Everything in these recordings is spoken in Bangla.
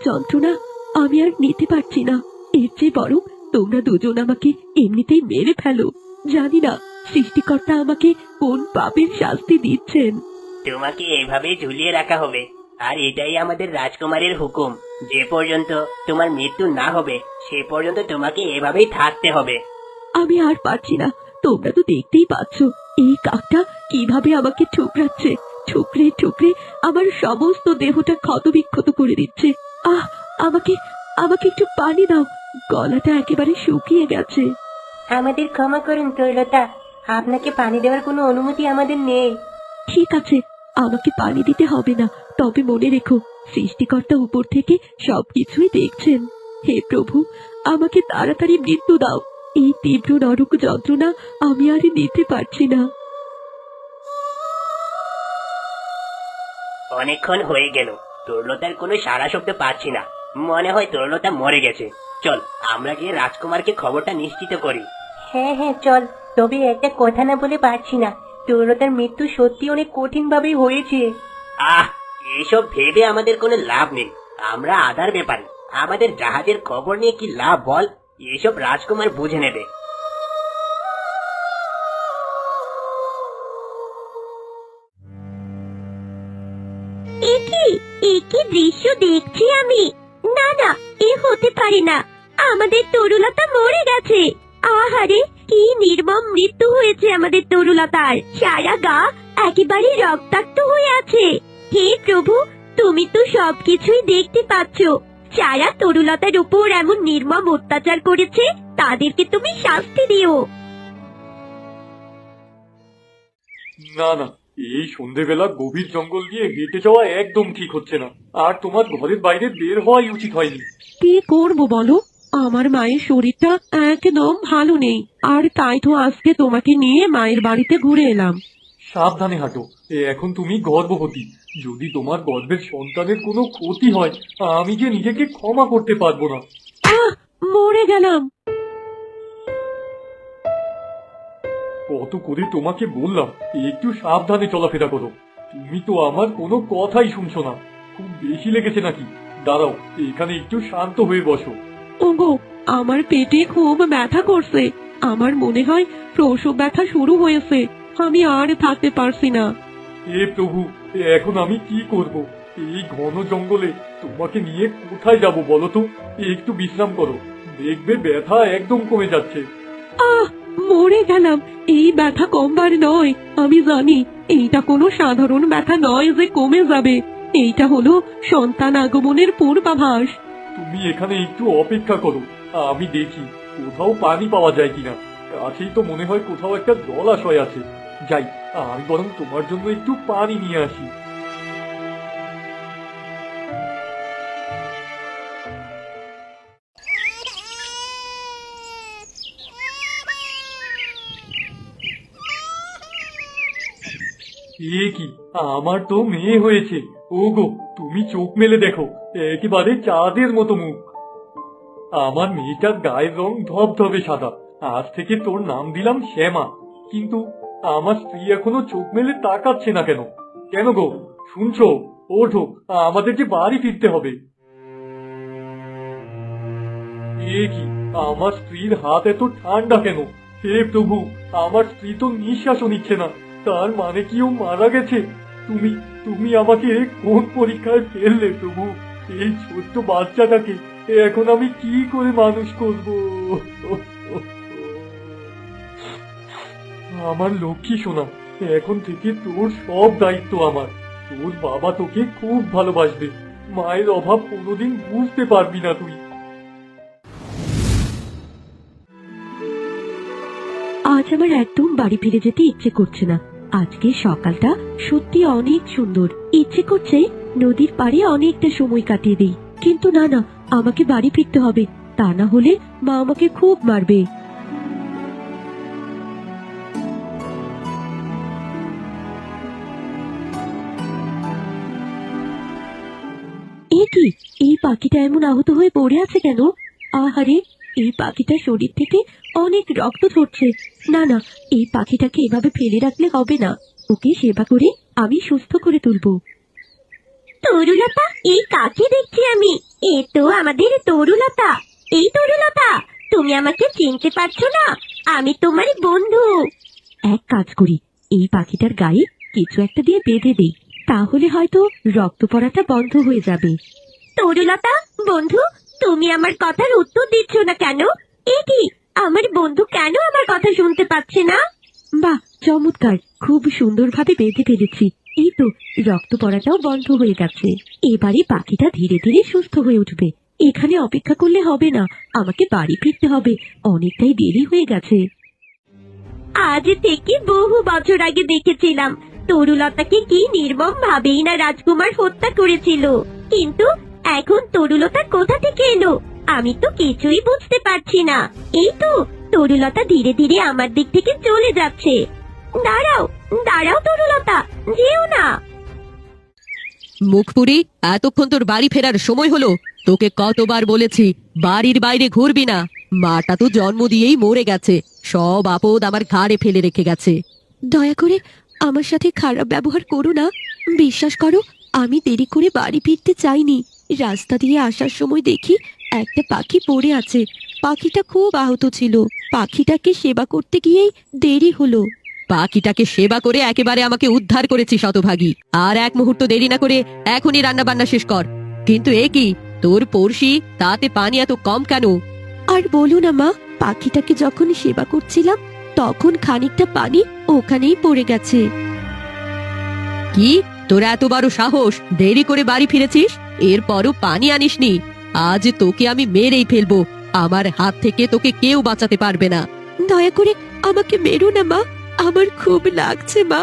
যন্ত্রণা আমি আর নিতে পারছি না। এর চেয়ে বরং তোমরা দুজন আমাকে এমনিতেই মেরে ফেলো। জানি না সৃষ্টিকর্তা আমাকে কোন পাপের শাস্তি দিচ্ছেন। তোমাকে এভাবেই ঝুলিয়ে রাখা হবে, আর এটাই আমাদের রাজকুমারের হুকুম। যে পর্যন্ত তোমার মৃত্যু না হবে সে পর্যন্ত তোমাকে এভাবেই থাকতে হবে। আমি আর পারছি না। তোমরা তো দেখতেই পাচ্ছ এই কাকটা কিভাবে আমাকে ঠুকরাচ্ছে। ঠুকরে ঠুকরে আমার সমস্ত দেহটা ক্ষতবিক্ষত করে দিচ্ছে। আহ, আমাকে আমাকে একটু পানি দাও, গলাটা একেবারে শুকিয়ে গেছে। আমাদের ক্ষমা করুন তৈলতা, আপনাকে পানি দেওয়ার কোনো অনুমতি আমাদের নেই। ঠিক আছে, আমাকে পানি দিতে হবে না, তবে মনে রেখো সৃষ্টিকর্তা উপর থেকে সবকিছুই দেখছেন। হে প্রভু, আমাকে তাড়াতাড়ি মৃত্যু দাও। এই তীব্র নরক যন্ত্রণা আমি আর নিতে পারছি না। অনেকক্ষণ হয়ে গেল, তরুলতার কোনো সারা শব্দ পাচ্ছি না। মনে হয় তরুলতা মরে গেছে। চল আমরা গিয়ে রাজকুমারকে খবরটা নিশ্চিত করি। হ্যাঁ হ্যাঁ চল, তবে একটা কথা না বলে পারছি না, তরুলতার মৃত্যু সত্যি অনেক কঠিন ভাবেই হয়েছে। আহ, এসব ভেবে আমাদের কোনো লাভ নেই। আমরা আধার ব্যাপারে, আমাদের জাহাজের খবর নিয়ে কি লাভ বল? এসব রাজকুমার বুঝে নেবে। একই দৃশ্য দেখছি আমি। না না, এ হতে পারে না। আমাদের তরুলতা মরে গেছে। আহারে, কি নির্মম মৃত্যু হয়েছে আমাদের তরুলতার। সারা গা একেবারে রক্তাক্ত হয়ে আছে। হে প্রভু, তুমি তো সবকিছুই দেখতে পাচ্ছ। যারা তরুলতার উপর এমন নির্মম অত্যাচার করেছে তাদেরকে তুমি শাস্তি দিও। না না, এই সন্ধেবেলা গভীর জঙ্গল দিয়ে হেঁটে যাওয়া একদম ঠিক হচ্ছে না। আর তোমার ঘরের বাইরে বের হওয়াই উচিত হয়নি। কি করবো বলো, আমার মায়ের শরীরটা একদম ভালো নেই, আর তাই তো আজকে তোমাকে নিয়ে মায়ের বাড়িতে ঘুরে এলাম। সাবধানে হাঁটো, এখন তুমি গর্ভবতী। যদি তোমার গর্ভের সন্তানের কোনো ক্ষতি হয়, আমি যে নিজেকে ক্ষমা করতে পারবো না। আহ, মরে গেলাম। কত করে তোমাকে বললাম একটু সাবধানে চলাফেরা করো। তুমি তো আমার কোনো কথাই শুনছো না। খুব বেশি লেগেছে নাকি? দাঁড়াও, এখানে একটু শান্ত হয়ে বসো। ওগো, আমার পেটে খুব ব্যথা করছে। আমার মনে হয় প্রসব ব্যথা শুরু হয়েছে। আমি আর থাকতে পারছি না। হে প্রভু, এখন আমি কি করব? এই ঘন জঙ্গলে তোমাকে নিয়ে কোথায় যাব বলো তো? একটু বিশ্রাম করো, দেখবে ব্যথা একদম কমে যাচ্ছে। আহ, মরে গেলাম। এই ব্যথা কমবার নয়, আমি জানি। এইটা কোনো সাধারণ ব্যথা নয় যে কমে যাবে। এইটা হলো সন্তান আগমনের পূর্বাভাস। তুমি এখানে একটু অপেক্ষা করো, আমি দেখি কোথাও পানি পাওয়া যায় কিনা। কাছেই তো মনে হয় কোথাও একটা জলাশয় আছে। যাই, আমি বরং তোমার জন্য একটু পানি নিয়ে আসি। এ কি, আমার তো মেয়ে হয়েছে। ওগো, তুমি চোখ মেলে দেখো, একেবারে চাঁদের মতো মুখ। আমার মেয়েটার গায়ের রং ধবধবে সাদা। আজ থেকে তোর নাম দিলাম শ্যামা। কিন্তু আমার স্ত্রী এখনো চোখ মেলে তাকাচ্ছে না কেন? কেন গো, শুনছো? ওঠো, আমাদের যে বাড়ি ফিরতে হবে। এ কি, আমার স্ত্রীর হাত এত ঠান্ডা কেন? হে প্রভু, আমার স্ত্রী তো নিঃশ্বাসও নিচ্ছে না। তার মানে কি ও মারা গেছে? তুমি তুমি আমাকে কোন পরীক্ষায় ফেললে প্রভু? এই ছোট্ট বাচ্চাটাকে এখন আমি কি করে মানুষ করব? আমার লক্ষ্মী সোনা, এখন থেকে তোর সব দায়িত্ব আমার। তোর বাবা তোকে খুব ভালোবাসবে। মায়ের অভাব কোনোদিন বুঝতে পারবি না তুই। আজ আমার একদম বাড়ি ফিরে যেতে ইচ্ছে করছে না। আজকে সকালটা সত্যি অনেক সুন্দর। ইচ্ছে করছে নদীর পাড়ে অনেকটা সময় কাটিয়ে দিই, কিন্তু না না, আমাকে বাড়ি ফিরতে হবে। তা না হলে মা আমাকে খুব মারবে। এ কি, এই পাখিটা এমন আহত হয়ে পড়ে আছে কেন? আহারে, এই পাখিটার শরীর থেকে অনেক রক্ত ঝরছে। না না, এই পাখিটাকে এভাবে ফেলে রাখলে হবে না। ওকে সেবা করে আমি সুস্থ করে তুলবো। তরুলতা, এই কাকে দেখছি আমি? এ তো আমাদের তরুলতা। এই তরুলতা, তুমি আমাকে চিনতে পারছো না? আমি তোমার বন্ধু। এক কাজ করি, এই পাখিটার গায়ে কিছু একটা দিয়ে বেঁধে দেই, তাহলে হয়তো রক্ত পড়াটা বন্ধ হয়ে যাবে। তরুলতা বন্ধু, তুমি আমার কথার উত্তর দিচ্ছ না কেন? এ কি, আমার বন্ধু কেন আমার কথা শুনতে পাচ্ছে না? বাহ, চমৎকার, খুব সুন্দরভাবে বেঁধে ফেলেছি। এই তো, রক্ত পড়াটাও বন্ধ হয়ে গেছে। এবারে পাখিটা ধীরে ধীরে সুস্থ হয়ে উঠবে। এখানে অপেক্ষা করলে হবে না, আমাকে বাড়ি ফিরতে হবে, অনেকটাই দেরি হয়ে গেছে। আজ থেকে বহু বছর আগে দেখেছিলাম তরুলতাকে কি নির্মম ভাবেই না রাজকুমার হত্যা করেছিল, কিন্তু এখন তরুলতা কোথা থেকে এলো আমি তো কিছুই বুঝতে পারছি না। এই তো, তরুলতা ধীরে ধীরে আমার দিক থেকে চলে যাচ্ছে। দাঁড়াও দাঁড়াও তরুলতা, যেও না। মুখপুরি, এতক্ষণ তোর বাড়ি ফেরার সময় হলো। তোকে কতবার বলেছি বাড়ির বাইরে ঘুরবি না। মাটা তো জন্ম দিয়েই মরে গেছে, সব আপদ আমার ঘাড়ে ফেলে রেখে গেছে। দয়া করে আমার সাথে খারাপ ব্যবহার করো না। বিশ্বাস করো, আমি দেরি করে বাড়ি ফিরতে চাইনি। রাস্তা দিয়ে আসার সময় দেখি একটা পাখি পড়ে আছে। পাখিটা খুব আহত ছিল। পাখিটাকে সেবা করতে গিয়েই দেরি হলো। পাখিটাকে সেবা করে একেবারে আমাকে উদ্ধার করেছি শতভাগী। আর এক মুহূর্ত দেরি না করে এখনই রান্না বান্না শেষ কর। কিন্তু এ কি, তোর পড়শি, তাতে পানি এত কম কেন? আর বলো না মা, পাখিটাকে যখন সেবা করছিলাম তখন খানিকটা পানি ওখানেই পড়ে গেছে। কি, তোর এত বড় সাহস! দেরি করে বাড়ি ফিরেছিস, এরপরও পানি আনিসনি? আজ তোকে আমি মেরেই ফেলবো। আমার হাত থেকে তোকে কেউ বাঁচাতে পারবে না। দয়া করে আমাকে মেরো না মা, আমার খুব লাগছে মা।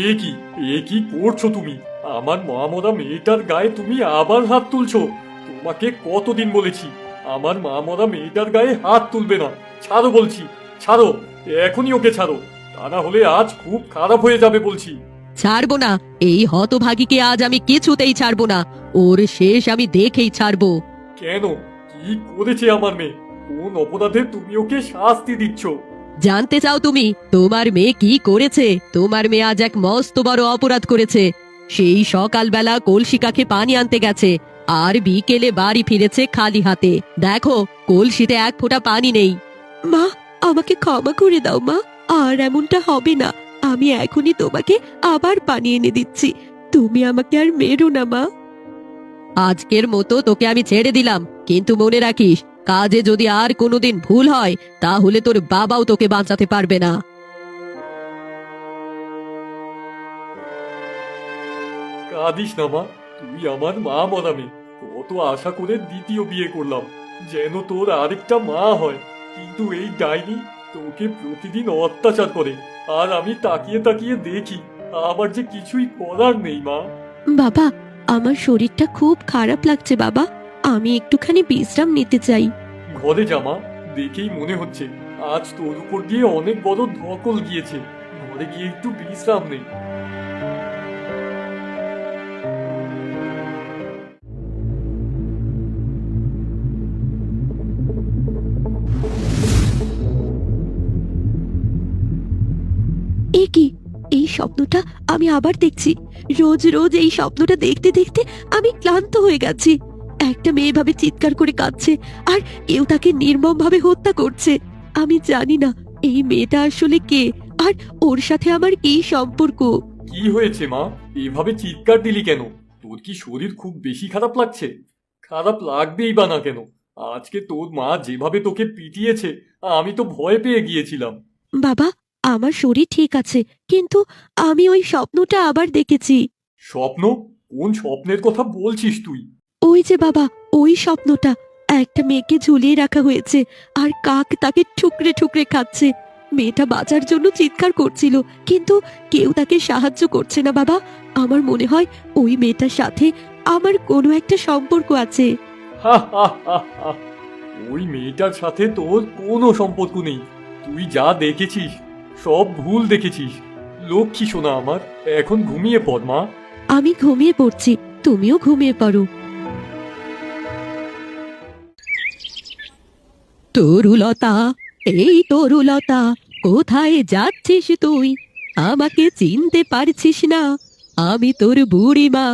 এ কি করছো তুমি? আমার মা মেয়েটার গায়ে তুমি আবার হাত তুলছো? তোমাকে কতদিন বলেছি আমার মা মেয়েটার গায়ে হাত তুলবে না। ছাড়ো বলছি, ছাড়ো, এখনই ওকে ছাড়ো, তা না হলে আজ খুব খারাপ হয়ে যাবে বলছি। ছাড়বো না, এই হতভাগীকে আজ আমি কিছুতেই ছাড়বো না। ওর শেষ আমি দেখেই ছাড়বো। কেন, কি করেছে আমার মেয়ে? কোন অপরাধে তুমি ওকে শাস্তি দিচ্ছ? জানতে চাও তুমি তোমার মেয়ে কি করেছে? তোমার মেয়ে আজ এক মস্ত বড় অপরাধ করেছে। সেই সকালবেলা কলসি কাকে পানি আনতে গেছে, আর বিকেলে বাড়ি ফিরেছে খালি হাতে। দেখো, কলসিতে এক ফোঁটা পানি নেই। মা, আমাকে ক্ষমা করে দাও মা, আর এমনটা হবে না। আমি এখনই তোমাকে আবার পানি এনে দিচ্ছি। তুমি আমাকে আর মেরো না মা। আজকের মতো তোকে আমি ছেড়ে দিলাম, কিন্তু মনে রাখিস, কাজে যদি আর কোনোদিন ভুল হয় তাহলে তোর বাবাও তোকে বাঁচাতে পারবে না। কাঁদিস না মা, তুই আমার মা মরা মেয়ে। কত আশা করে দ্বিতীয় বিয়ে করলাম, যেন তোর আরেকটা মা হয়। কিন্তু এই ডাইনি তোকে প্রতিদিন অত্যাচার করে, আর আমি তাকিয়ে তাকিয়ে দেখি। আমার যে কিছুই করার নেই মা। বাবা, আমার শরীরটা খুব খারাপ লাগছে বাবা, আমি একটুখানি বিশ্রাম নিতে চাই। ঘরে জামা, দেখেই মনে হচ্ছে আজ তোর উপর দিয়ে অনেক বড় ধকল গিয়েছে। ঘরে গিয়ে একটু বিশ্রাম নেই। এ কি, এই স্বপ্নটা আমি আবার দেখছি। রোজ রোজ এই স্বপ্নটা দেখতে দেখতে আমি ক্লান্ত হয়ে গেছি। একটা মেয়ে ভাবে চিৎকার করে কাঁদছে, আর কেউ তাকে নির্মম ভাবে হত্যা করছে। আমি জানি না এই মেয়েটা আসলে কে, আর ওর সাথে আমার কি সম্পর্ক। কি হয়েছে মা, এভাবে চিৎকার দিলি কেন? তোর কি শরীর খুব বেশি খারাপ লাগছে? খারাপ লাগবেই বা না কেন? আজকে তোর মা যেভাবে তোকে পিটিয়েছে, আমি তো ভয় পেয়ে গিয়েছিলাম। বাবা, আমার শরীর ঠিক আছে, কিন্তু আমি ওই স্বপ্নটা আবার দেখেছি। স্বপ্ন? কোন স্বপ্নের কথা বলছিস তুই? ওই যে বাবা, ওই স্বপ্নটা। একটা মেয়েকে ঝুলিয়ে রাখা হয়েছে, আর কাক তাকে ঠুকরে ঠুকরে খাচ্ছে। মেয়েটা বাঁচার জন্য চিৎকার করছিল, কিন্তু কেউ তাকে সাহায্য করছে না বাবা। আমার মনে হয় ওই মেয়েটার সাথে আমার কোনো একটা সম্পর্ক আছে। হা হা হা হা। ওই মেয়েটার সাথে তোর কোনো সম্পর্ক নেই। তুই যা দেখেছিস সব ভুল দেখেছিস। লক্ষ্মী সোনা আমার, এখন ঘুমিয়ে পড় মা। আমি ঘুমিয়ে পড়ছি, তুমিও ঘুমিয়ে পড়ো। তরুলতা, এই তরুলতা, কোথায় যাচ্ছিস তুই? আমাকে চিনতে পারছিস না? আমি তোর বুড়িমা,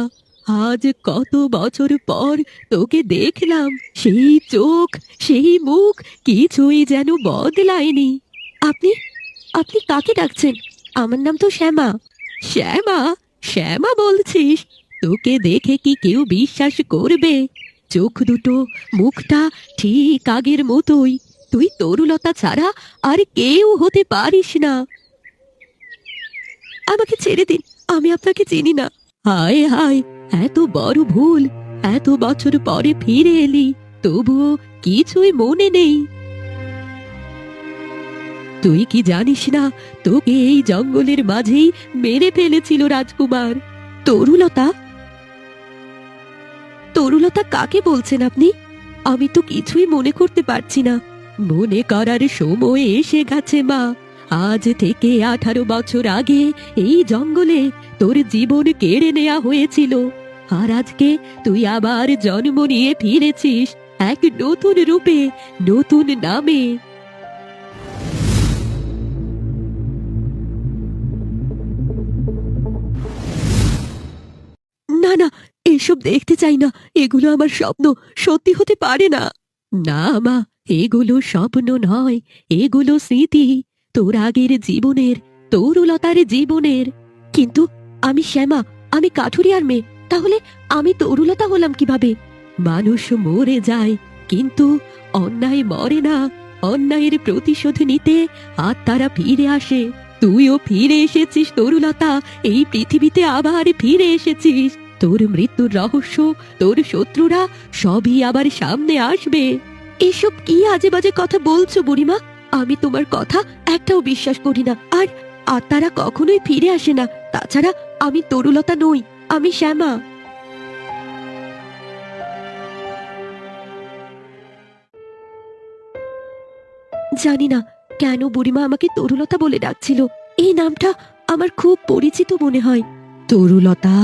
আজ কত বছর পর তোকে দেখলাম, সেই চোখ, সেই মুখ কিছুই যেন বদলায়নি। আপনি আপনি কাকে ডাকছেন? আমার নাম তো শ্যামা। শ্যামা? শ্যামা বলছিস? তোকে দেখে কি কেউ বিশ্বাস করবে? চোখ দুটো, মুখটা ঠিক আগের মতোই। তুই তরুলতা ছাড়া আর কেউ হতে পারিস না। আমাকে ছেড়ে দিন, আমি আপনাকে চিনি না। হায় হায়, এত বড় ভুল! এত বছর পরে ফিরে এলি, তবুও কিছুই মনে নেই। তুই কি জানিস না, তোকে এই জঙ্গলের মাঝেই মেরে ফেলেছিল রাজকুমার। তরুলতা? তরুলতা কাকে বলছেন আপনি? আমি তো কিছুই মনে করতে পারছি না। মনে করার সময় এসে গেছে মা। আজ থেকে 18 বছর আগে এই জঙ্গলে তোর জীবন কেড়ে নেওয়া হয়েছিল, আর আজকে তুই আবার জন্ম নিয়ে ফিরেছিস এক নতুন রূপে, নতুন নামে। না না, এসব দেখতে চাই না। এগুলো আমার স্বপ্ন, সত্যি হতে পারে না। না মা, এগুলো স্বপ্ন নয়, এগুলো স্মৃতি তোর আগের জীবনের, তরুলতার জীবনের। কিন্তু আমি শ্যামা, আমি কাঠুরিয়ার মেয়ে, তাহলে আমি তরুলতা হলাম কিভাবে? মানুষ মরে যায়, কিন্তু অন্যায় মরে না। অন্যায়ের প্রতিশোধ নিতে আত্মারা ফিরে আসে। তুইও ফিরে এসেছিস তরুলতা, এই পৃথিবীতে আবার ফিরে এসেছিস। তোর মৃত্যুর রহস্য, তোর শত্রুরা সবই আবার সামনে আসবে। এসব কি আজে বাজে কথা বলছো বুড়িমা? আমি তোমার কথা একটাও বিশ্বাস করি না। আর আত্মারা কখনোই ফিরে আসে না। তাছাড়া আমি তরুলতা নই, আমি শ্যামা। জানি না কেন বুড়িমা আমাকে তরুলতা বলে ডাকছিল। এই নামটা আমার খুব পরিচিত মনে হয়। তরুলতা।